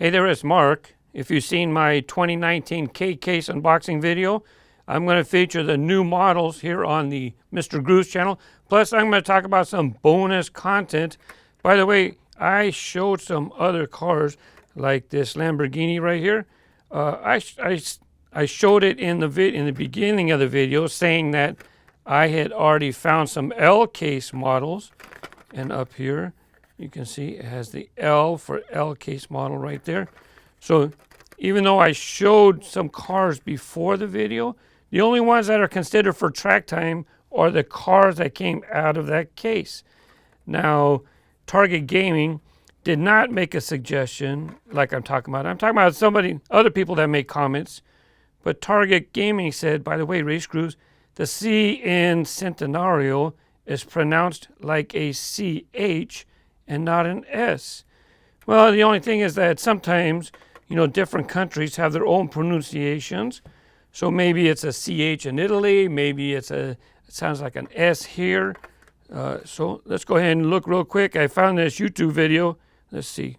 Hey there, it's Mark. If you've seen my 2019 K case unboxing video, I'm going to feature the new models here on the Mr. Grooves channel. Plus, I'm going to talk about some bonus content. By the way, I showed some other cars like this Lamborghini right here. I showed it in the beginning of the video, saying that I had already found some L case models, and up here you can see it has the L for L case model right there. So even though I showed some cars before the video, the only ones that are considered for track time are the cars that came out of that case. Now, Target Gaming did not make a suggestion like I'm talking about. I'm talking about other people that make comments. But Target Gaming said, by the way, Race Grooves, the C in Centenario is pronounced like a CH and not an S. Well, the only thing is that sometimes, different countries have their own pronunciations. So maybe it's a CH in Italy, maybe it sounds like an S here. So let's go ahead and look real quick. I found this YouTube video. Let's see.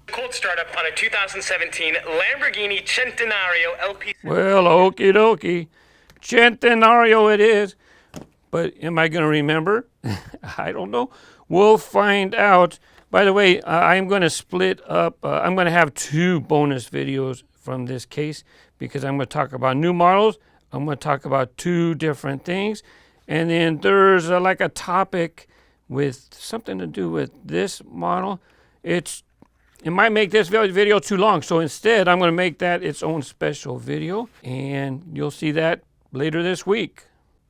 Cold startup on a 2017 Lamborghini Centenario LP. Well, okie dokie. Centenario it is. But am I going to remember? I don't know. We'll find out. By the way, I'm going to split up. I'm going to have two bonus videos from this case because I'm going to talk about new models. I'm going to talk about two different things. And then there's like a topic with something to do with this model. It might make this video too long. So instead, I'm going to make that its own special video. And you'll see that later this week.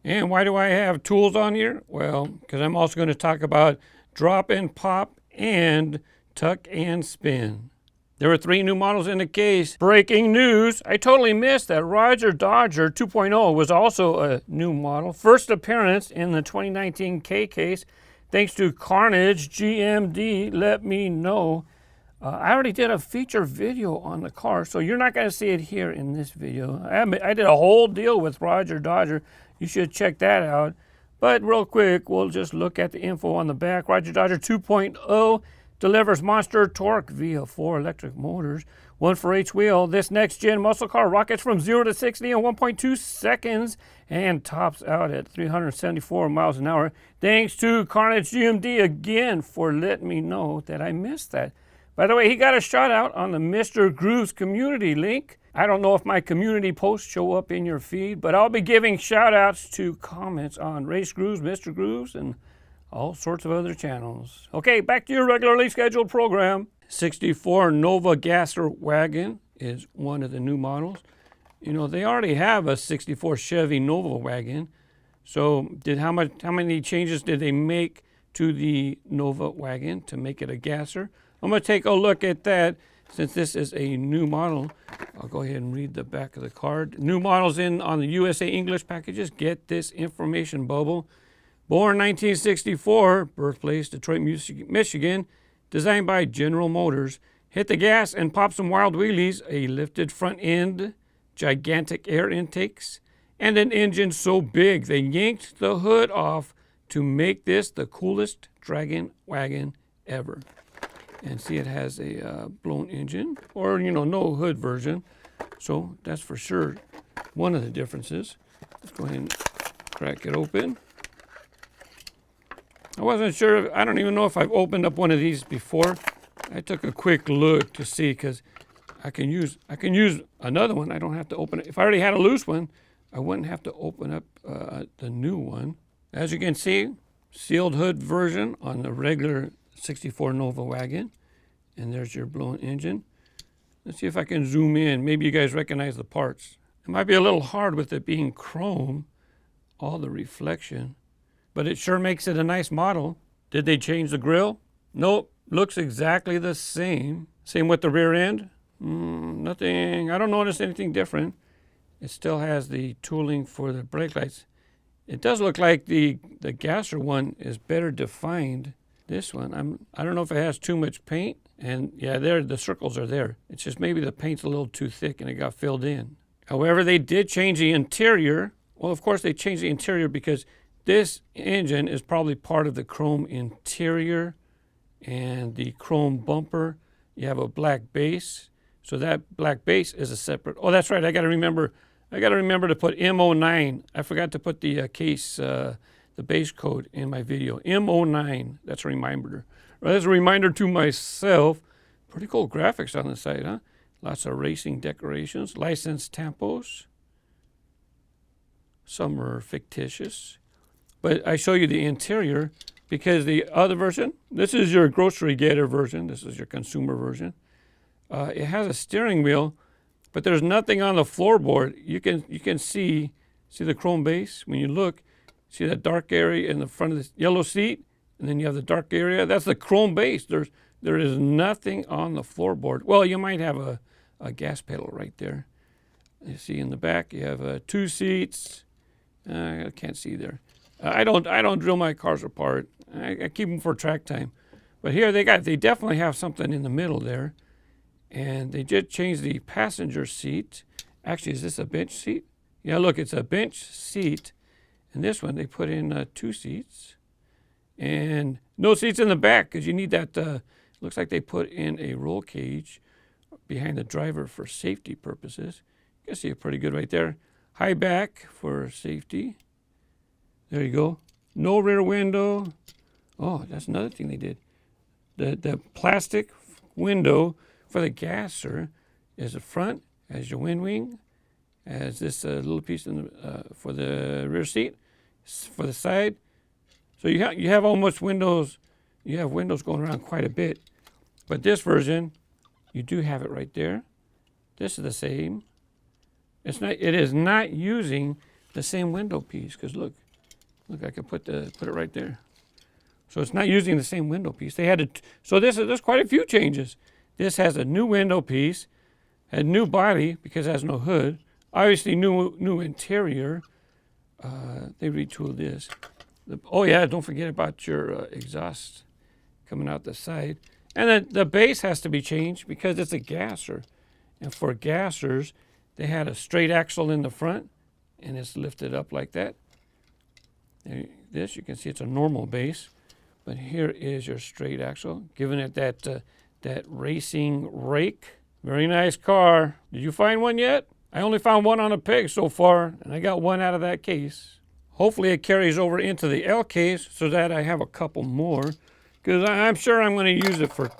And why do I have tools on here? Well, because I'm also going to talk about drop and pop and tuck and spin. There were 3 new models in the case. Breaking news, I totally missed that Rodger Dodger 2.0 was also a new model. First appearance in the 2019 K case. Thanks to Carnage GMD, let me know. I already did a feature video on the car, so you're not going to see it here in this video. I did a whole deal with Rodger Dodger. You should check that out. But real quick, we'll just look at the info on the back. Rodger Dodger 2.0 delivers monster torque via 4 electric motors, 1 for each wheel. This next-gen muscle car rockets from 0 to 60 in 1.2 seconds and tops out at 374 miles an hour. Thanks to Carnage GMD again for letting me know that I missed that. By the way, he got a shout out on the Mr. Grooves community link. I don't know if my community posts show up in your feed, but I'll be giving shout outs to comments on Race Grooves, Mr. Grooves, and all sorts of other channels. Okay, back to your regularly scheduled program. 64 Nova Gasser wagon is one of the new models. They already have a 64 Chevy Nova Wagon. So how many changes did they make to the Nova Wagon to make it a Gasser? I'm going to take a look at that. Since this is a new model, I'll go ahead and read the back of the card. New models on the USA English packages. Get this information bubble. Born 1964, birthplace Detroit, Michigan. Designed by General Motors. Hit the gas and pop some wild wheelies. A lifted front end, gigantic air intakes, and an engine so big they yanked the hood off to make this the coolest dragon wagon ever. And see, it has a blown engine, or, no hood version. So that's for sure one of the differences. Let's go ahead and crack it open. I wasn't sure, I don't even know if I've opened up one of these before. I took a quick look to see, because I can use another one. I don't have to open it. If I already had a loose one, I wouldn't have to open up the new one. As you can see, sealed hood version on the regular 64 Nova Wagon. And there's your blown engine. Let's see if I can zoom in. Maybe you guys recognize the parts. It might be a little hard with it being chrome, all the reflection, but it sure makes it a nice model. Did they change the grille? Nope, looks exactly the same. Same with the rear end. Nothing, I don't notice anything different. It still has the tooling for the brake lights. It does look like the Gasser one is better defined. This one, I don't know if it has too much paint, and yeah, the circles are there. It's just maybe the paint's a little too thick and it got filled in. However, they did change the interior. Well, of course they changed the interior because this engine is probably part of the chrome interior and the chrome bumper. You have a black base. So that black base is a separate. Oh, that's right. I got to remember to put M09. I forgot to put the case, the base code in my video. M09. That's a reminder. Well, that's a reminder to myself. Pretty cool graphics on the side, huh? Lots of racing decorations. Licensed tampos. Some are fictitious. But I show you the interior because the other version, this is your grocery getter version. This is your consumer version. It has a steering wheel, but there's nothing on the floorboard. You can see the chrome base. When you look, see that dark area in the front of the yellow seat, and then you have the dark area. That's the chrome base. There is nothing on the floorboard. Well, you might have a gas pedal right there. You see in the back, you have 2 seats. I can't see there. I don't drill my cars apart. I keep them for track time. But here they definitely have something in the middle there. And they did change the passenger seat. Actually, is this a bench seat? Yeah, look, it's a bench seat. And this one, they put in 2 seats. And no seats in the back because you need that. Looks like they put in a roll cage behind the driver for safety purposes. You can see it pretty good right there. High back for safety. There you go. No rear window. Oh, that's another thing they did. The plastic window for the gasser is the front, as your wind wing, as this little piece in the, for the rear seat, for the side. So you have almost windows. You have windows going around quite a bit. But this version, you do have it right there. This is the same. It is not using the same window piece because look, I can put it right there. So it's not using the same window piece. They had to. So there's quite a few changes. This has a new window piece, a new body because it has no hood. Obviously, new interior. They retooled this. Oh yeah, don't forget about your exhaust coming out the side. And then the base has to be changed because it's a gasser. And for gassers, they had a straight axle in the front, and it's lifted up like that. This, you can see it's a normal base. But here is your straight axle, giving it that racing rake. Very nice car. Did you find one yet? I only found one on a peg so far, and I got one out of that case. Hopefully it carries over into the L case so that I have a couple more, because I'm sure I'm going to use it for,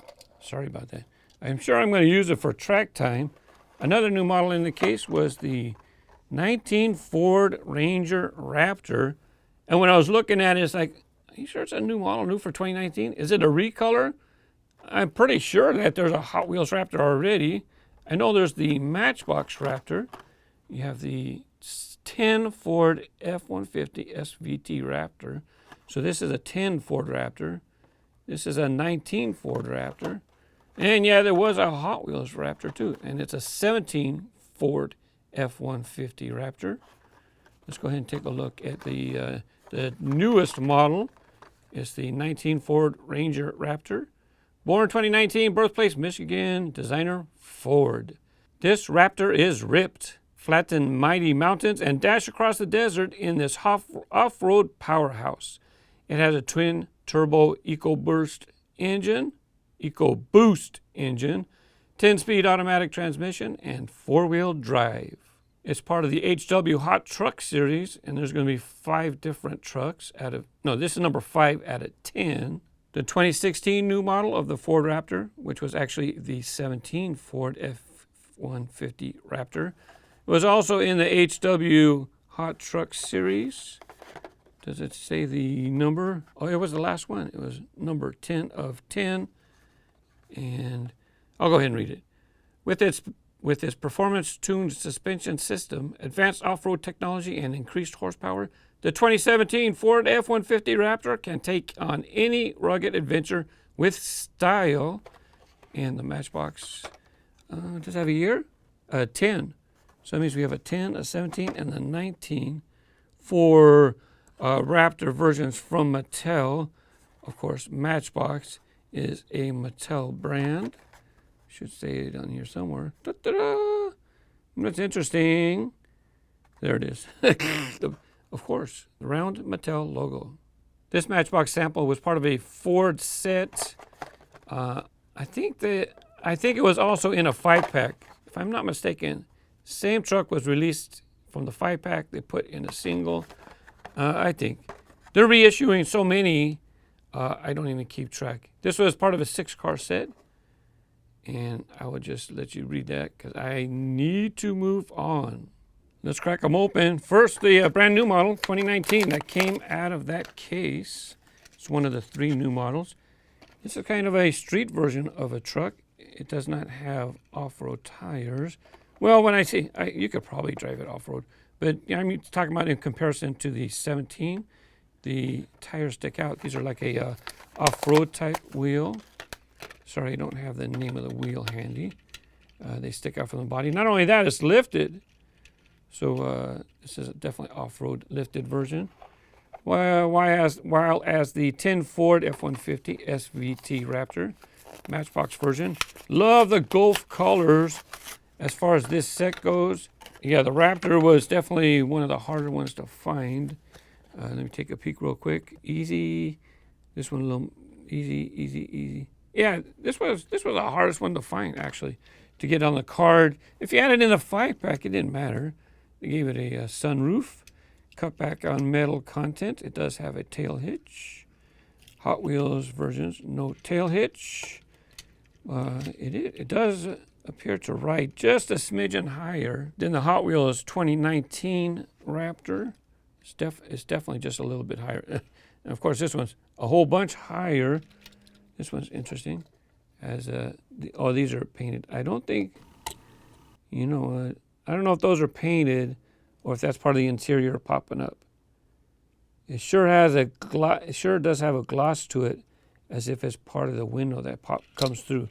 sorry about that. I'm sure I'm going to use it for track time. Another new model in the case was the 19 Ford Ranger Raptor. And when I was looking at it, it's like, are you sure it's a new model, new for 2019? Is it a recolor? I'm pretty sure that there's a Hot Wheels Raptor already. I know there's the Matchbox Raptor. You have the 10 Ford F-150 SVT Raptor. So this is a 10 Ford Raptor. This is a 19 Ford Raptor. And yeah, there was a Hot Wheels Raptor too. And it's a 17 Ford F-150 Raptor. Let's go ahead and take a look at the newest model. It's the 19 Ford Ranger Raptor. Born 2019, birthplace Michigan, designer Ford. This Raptor is ripped, flatten mighty mountains, and dash across the desert in this off-road powerhouse. It has a twin turbo EcoBoost engine, 10-speed automatic transmission, and 4-wheel drive. It's part of the HW Hot Truck series, and there's going to be 5 different trucks this is number 5 out of 10. The 2016 new model of the Ford Raptor, which was actually the 17 Ford F-150 Raptor, was also in the HW Hot Truck series. Does it say the number? Oh, it was the last one. It was number 10 of 10. And I'll go ahead and read it. With its performance-tuned suspension system, advanced off-road technology, and increased horsepower, the 2017 Ford F-150 Raptor can take on any rugged adventure with style. And the Matchbox, does it have a year? 10. So that means we have a 10, a 17, and a 19 for Raptor versions from Mattel. Of course, Matchbox is a Mattel brand. Should say it on here somewhere. Da-da-da! That's interesting. There it is. Of course, the round Mattel logo. This Matchbox sample was part of a Ford set. I think that I think it was also in a 5-pack. If I'm not mistaken, same truck was released from the 5-pack. They put in a single. I think they're reissuing so many. I don't even keep track. This was part of a 6-car set. And I will just let you read that because I need to move on. Let's crack them open. First, the brand new model, 2019, that came out of that case. It's one of the 3 new models. This is kind of a street version of a truck. It does not have off-road tires. Well, when I say, you could probably drive it off-road. But I'm talking about in comparison to the 17. The tires stick out. These are like a off-road type wheel. Sorry, I don't have the name of the wheel handy. They stick out from the body. Not only that, it's lifted. So this is definitely off-road lifted version. While as the tin Ford F-150 SVT Raptor Matchbox version. Love the Gulf colors as far as this set goes. Yeah, the Raptor was definitely one of the harder ones to find. Let me take a peek real quick. Easy. This one a little easy. Yeah, this was the hardest one to find, actually, to get on the card. If you had it in a 5-pack, it didn't matter. They gave it a sunroof, cut back on metal content. It does have a tail hitch. Hot Wheels versions, no tail hitch. It does appear to ride just a smidgen higher than the Hot Wheels 2019 Raptor. It's definitely just a little bit higher. And of course, this one's a whole bunch higher. This one's interesting. As these are painted. I don't think, you know what? I don't know if those are painted or if that's part of the interior popping up. It sure has it sure does have a gloss to it, as if it's part of the window that comes through.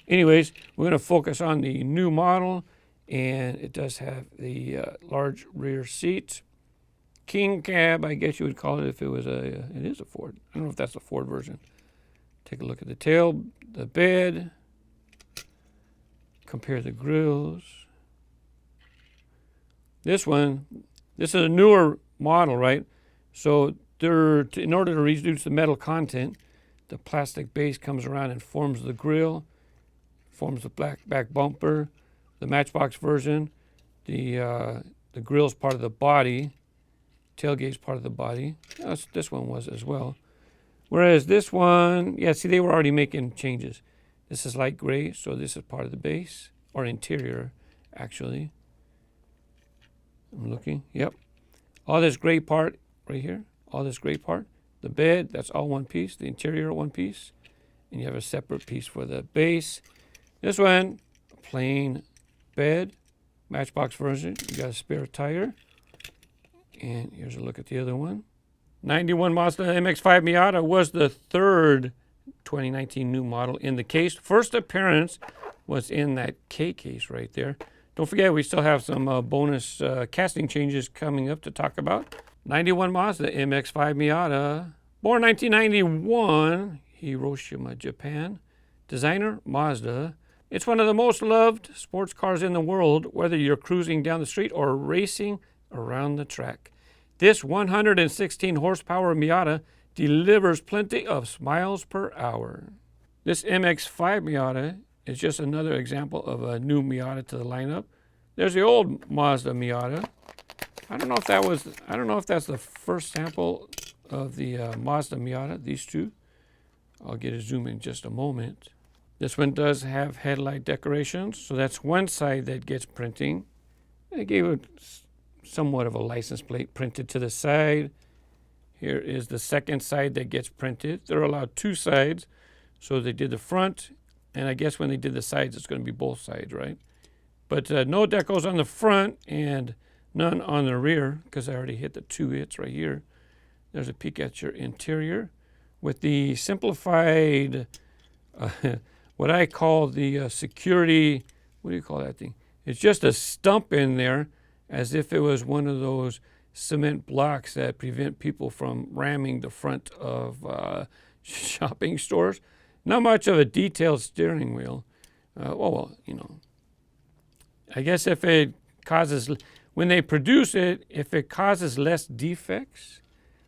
Anyways, we're going to focus on the new model, and it does have the large rear seat. King cab, I guess you would call it if it was it is a Ford. I don't know if that's a Ford version. Take a look at the tail, the bed, compare the grills. This is a newer model, right? So in order to reduce the metal content, the plastic base comes around and forms the grill, forms the black back bumper. The Matchbox version, the grill's part of the body, tailgate's part of the body. This one was as well. Whereas this one, yeah, see, they were already making changes. This is light gray, so this is part of the base, or interior, actually. I'm looking, yep. All this gray part right here, all this gray part. The bed, that's all one piece. The interior, one piece. And you have a separate piece for the base. This one, plain bed, Matchbox version. You got a spare tire. And here's a look at the other one. 91 Mazda MX-5 Miata was the 3rd 2019 new model in the case. First appearance was in that K case right there. Don't forget, we still have some bonus casting changes coming up to talk about. 91 Mazda MX-5 Miata. Born 1991, Hiroshima, Japan. Designer, Mazda. It's one of the most loved sports cars in the world, whether you're cruising down the street or racing around the track. This 116 horsepower Miata delivers plenty of miles per hour. This MX-5 Miata is just another example of a new Miata to the lineup. There's the old Mazda Miata. I don't know if that's the first sample of the Mazda Miata, these two. I'll get a zoom in just a moment. This one does have headlight decorations, so that's one side that gets printing. They gave it somewhat of a license plate printed to the side. Here is the second side that gets printed. They're allowed 2 sides, so they did the front, and I guess when they did the sides, it's going to be both sides, right? But no decals on the front and none on the rear, because I already hit the 2 hits right here. There's a peek at your interior with the simplified, what I call the security, what do you call that thing? It's just a stump in there, as if it was one of those cement blocks that prevent people from ramming the front of shopping stores. Not much of a detailed steering wheel. Well, you know, I guess if it causes, when they produce it, if it causes less defects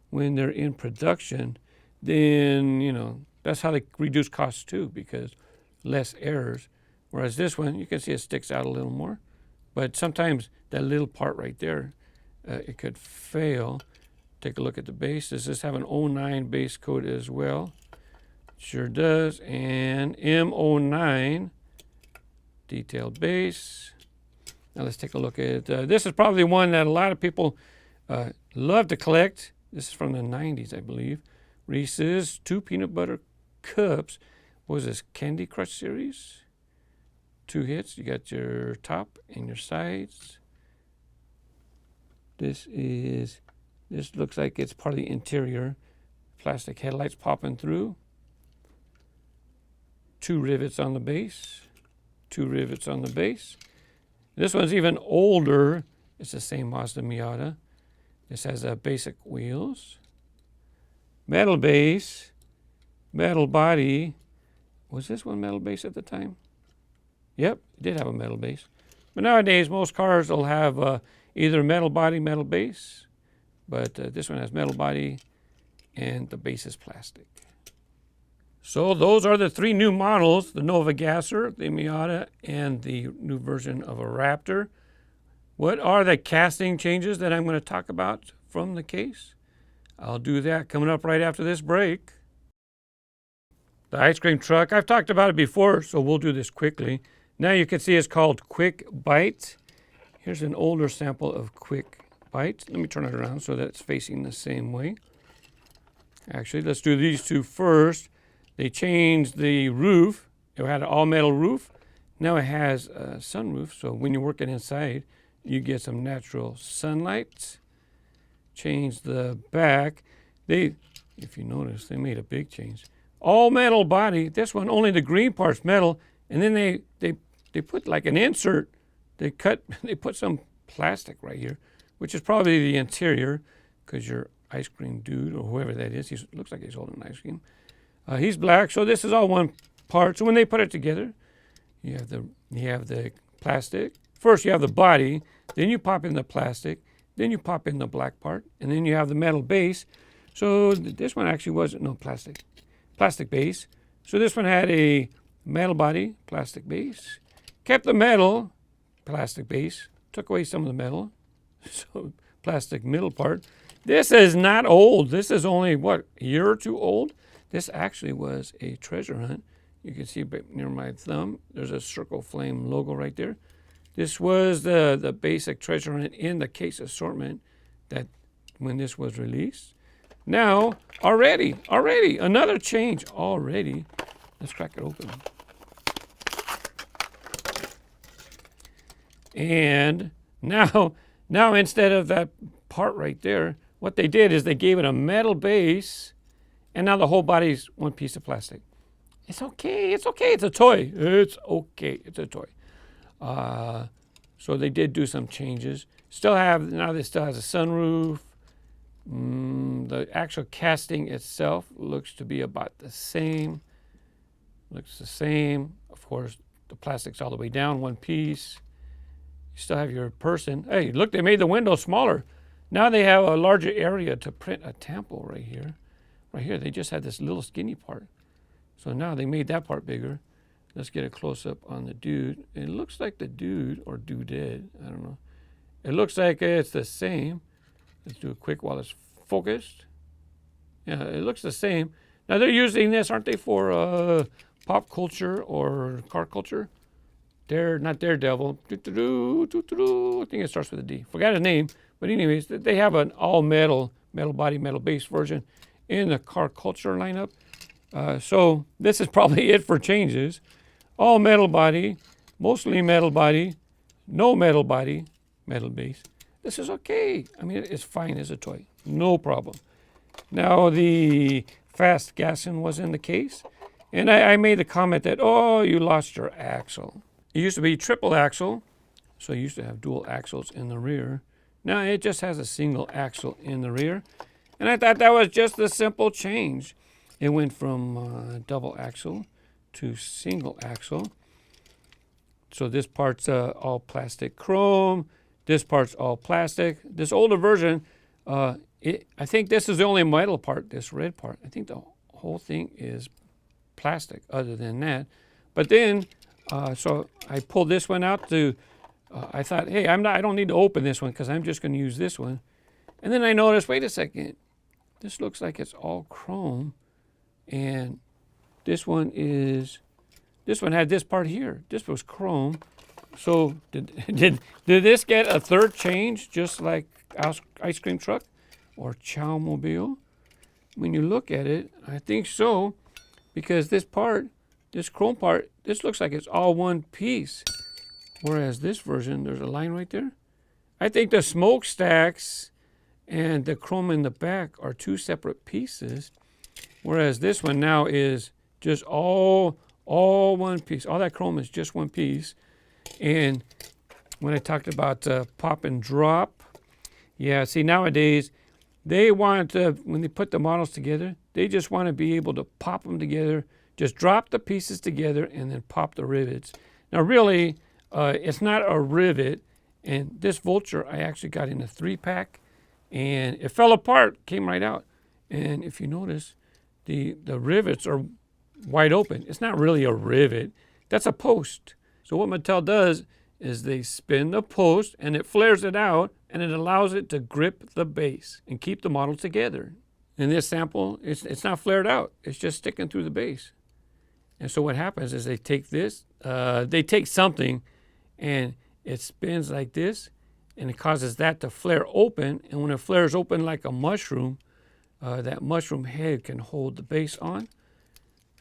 when they're in production, then, you know, that's how they reduce costs too, because less errors. Whereas this one, you can see it sticks out a little more. But sometimes that little part right there, it could fail. Take a look at the base. Does this have an 09 base coat as well? Sure does. And M09 detailed base. Now let's take a look at, this is probably one that a lot of people love to collect. This is from the 90s, I believe. Reese's 2 peanut butter cups. What was this, Candy Crush series? 2 hits. You got your top and your sides. This looks like it's part of the interior. Plastic headlights popping through. 2 rivets on the base. 2 rivets on the base. This one's even older. It's the same Mazda Miata. This has basic wheels. Metal base. Metal body. Was this one metal base at the time? Yep, it did have a metal base. But nowadays, most cars will have either metal body, metal base. But this one has metal body, and the base is plastic. So those are the 3 new models, the Nova Gasser, the Miata, and the new version of a Raptor. What are the casting changes that I'm going to talk about from the case? I'll do that coming up right after this break. The ice cream truck, I've talked about it before, so we'll do this quickly. Now you can see it's called Quick Bite. Here's an older sample of Quick Bite. Let me turn it around so that it's facing the same way. Actually, let's do these 2 first. They changed the roof. It had an all-metal roof. Now it has a sunroof, so when you're working inside, you get some natural sunlight. Changed the back. If you notice, they made a big change. All metal body. This one, only the green part's metal, and then they put like an insert. They put some plastic right here, which is probably the interior, because your ice cream dude or whoever that is, he looks like he's holding ice cream. He's black, so this is all one part. So when they put it together, you have the plastic. First you have the body, then you pop in the plastic, then you pop in the black part, and then you have the metal base. So this one actually wasn't no plastic base. So this one had a metal body, plastic base, kept the metal, plastic base, took away some of the metal, so plastic middle part. This is not old. This is only, what, a year or 2 old? This actually was a treasure hunt. You can see near my thumb, there's a Circle Flame logo right there. This was the basic treasure hunt in the case assortment that when this was released. Now, already, another change already. Let's crack it open. And now instead of that part right there, what they did is they gave it a metal base, and now the whole body's one piece of plastic. It's okay, it's a toy. It's okay, it's a toy. So they did do some changes. Now this still has a sunroof. The actual casting itself looks to be about the same. Looks the same. Of course, the plastic's all the way down, one piece. You still have your person. Hey, look, they made the window smaller. Now they have a larger area to print a temple right here. Right here, they just had this little skinny part. So now they made that part bigger. Let's get a close-up on the dude. It looks like the dude, or dudette, I don't know. It looks like it's the same. Let's do it quick while it's focused. Yeah, it looks the same. Now they're using this, aren't they, for pop culture or car culture? Not Daredevil. I think it starts with a D. Forgot his name. But anyways, they have an all-metal, metal body, metal base version in the car culture lineup. So this is probably it for changes. All metal body, mostly metal body, no metal body, metal base. This is okay. I mean, it's fine as a toy. No problem. Now, the fast Gassin was in the case. And I made the comment that, oh, you lost your axle. It used to be triple axle. So you used to have dual axles in the rear. Now it just has a single axle in the rear. And I thought that was just a simple change. It went from double axle to single axle. So this part's all plastic chrome. This part's all plastic. This older version, I think this is the only metal part, this red part. I think the whole thing is plastic other than that. But then So I pulled this one out to, I thought, hey, I don't need to open this one because I'm just going to use this one. And then I noticed, wait a second, this looks like it's all chrome. And this one had this part here. This was chrome. So did this get a third change, just like ice cream truck or Chowmobile? When you look at it, I think so, because this part, this chrome part, this looks like it's all one piece. Whereas this version, there's a line right there. I think the smokestacks and the chrome in the back are two separate pieces. Whereas this one now is just all one piece. All that chrome is just one piece. And when I talked about pop and drop, yeah, see, nowadays, they want, when they put the models together, they just want to be able to pop them together, just drop the pieces together, and then pop the rivets. Now, really, it's not a rivet. And this Vulture, I actually got in a 3-pack, and it fell apart, came right out. And if you notice, the rivets are wide open. It's not really a rivet. That's a post. So what Mattel does is they spin the post, and it flares it out, and it allows it to grip the base and keep the model together. In this sample, it's not flared out. It's just sticking through the base. And so what happens is they take this, they take something, and it spins like this, and it causes that to flare open. And when it flares open like a mushroom, that mushroom head can hold the base on.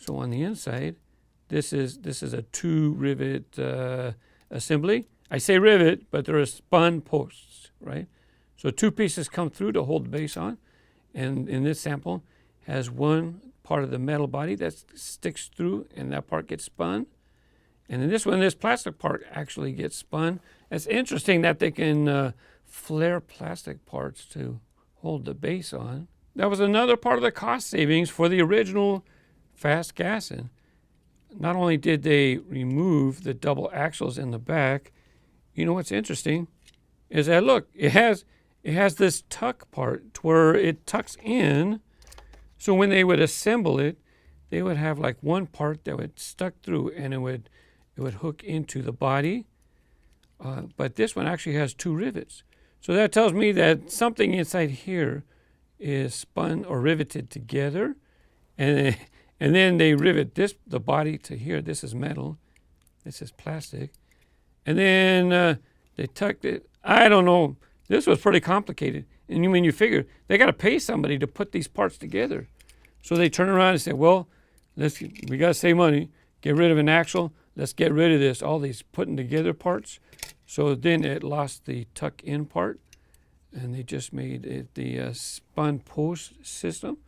So on the inside, this is a 2-rivet assembly. I say rivet, but they're spun posts, right? So 2 pieces come through to hold the base on. And in this sample, has one part of the metal body that sticks through, and that part gets spun. And in this one, this plastic part actually gets spun. It's interesting that they can flare plastic parts to hold the base on. That was another part of the cost savings for the original Fast Gassin. Not only did they remove the double axles in the back, you know what's interesting is that, look, it has this tuck part to where it tucks in. So when they would assemble it, they would have like one part that would stuck through, and it would hook into the body. But this one actually has 2 rivets. So that tells me that something inside here is spun or riveted together, and then they rivet the body to here. This is metal, this is plastic, and then they tucked it. I don't know. This was pretty complicated. And when you figure they got to pay somebody to put these parts together, so they turn around and say, "Well, we got to save money. Get rid of an axle. Let's get rid of this. All these putting together parts." So then it lost the tuck in part, and they just made it the spun post system.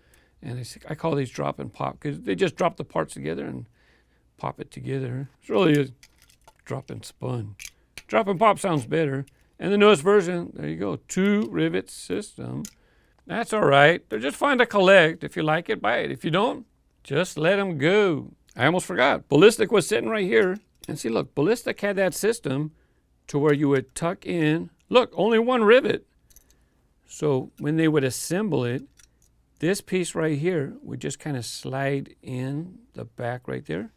And I call these drop and pop because they just drop the parts together and pop it together. It's really a drop and spun. Drop and pop sounds better. And the newest version, there you go, 2-rivet system. That's all right. They're just fun to collect. If you like it, buy it. If you don't, just let them go. I almost forgot. Ballistic was sitting right here. And see, look, Ballistic had that system to where you would tuck in. Look, only 1 rivet. So when they would assemble it, this piece right here would just kind of slide in the back right there.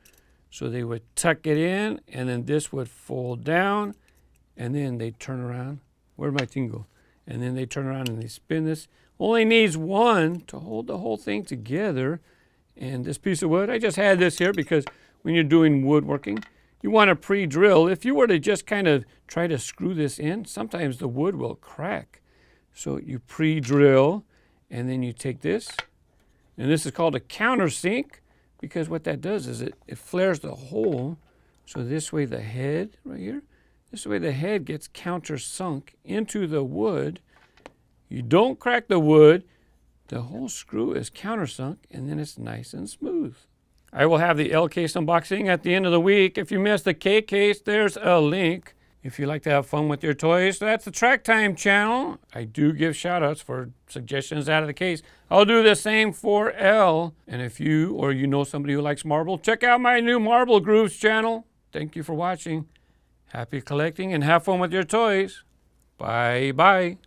So they would tuck it in, and then this would fold down, and then they turn around. Where'd my thing go? And then they turn around and they spin this. Only needs 1 to hold the whole thing together. And this piece of wood, I just had this here because when you're doing woodworking, you want to pre-drill. If you were to just kind of try to screw this in, sometimes the wood will crack. So you pre-drill, and then you take this, and this is called a countersink, because what that does is it flares the hole. So this way the head right here, this way the head gets countersunk into the wood. You don't crack the wood. The whole screw is countersunk, and then it's nice and smooth. I will have the L case unboxing at the end of the week. If you missed the K case, there's a link. If you like to have fun with your toys, that's the Track Time channel. I do give shout outs for suggestions out of the case. I'll do the same for L. And if you or you know somebody who likes marble, check out my new Marble Grooves channel. Thank you for watching. Happy collecting and have fun with your toys. Bye-bye.